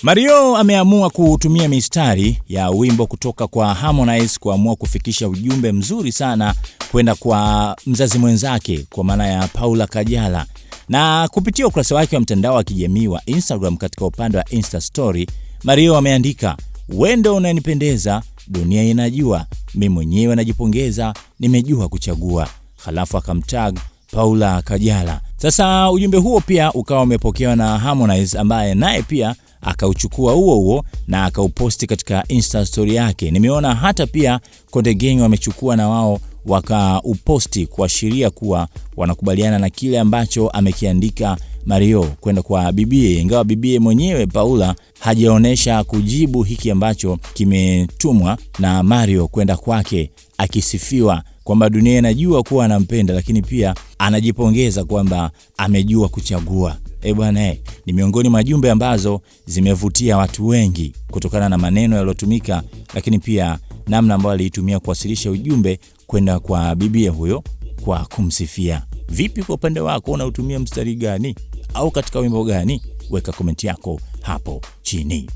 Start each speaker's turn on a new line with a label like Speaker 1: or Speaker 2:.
Speaker 1: Mario ameamua kutumia mistari ya wimbo kutoka kwa Harmonize kuamua kufikisha ujumbe mzuri sana kwenda kwa mzazi mwenzake kwa maana ya Paula Kajala. Na kupitia ukurasa wake wa mtandao wa kijamii wa Instagram katika upande wa Insta story, Mario ameandika, "Wendo unanipendeza, dunia inajua, mimi mwenyewe najipongeza, nimejua kuchagua." Halafu akamtag Paula Kajala. Sasa ujumbe huo pia ukawa umepokewa na Harmonize ambaye naye pia akauchukua huo na akauposti katika Insta story yake. Nimeona hata pia Konde Gang wamechukua na wao wakauposti kuashiria kuwa wanakubaliana na kile ambacho amekiandika Mario kwenda kwa bibie, ingawa bibie mwenyewe Paula hajaonesha kujibu hiki ambacho kimetumwa na Mario kwenda kwake, akisifiwa kwamba dunia inajua kuwa anampenda, lakini pia anajipongeza kwamba amejua kuchagua. Bwana, ni miongoni mwa jumbe ambazo zimevutia watu wengi kutokana na maneno yaliyotumika, lakini pia namna ambayo aliitumia kuwasilisha ujumbe kwenda kwa bibie huyo kwa kumsifia. Vipi kwa upande wako, unautumia mstari gani au katika wimbo gani? Weka komenti yako hapo chini.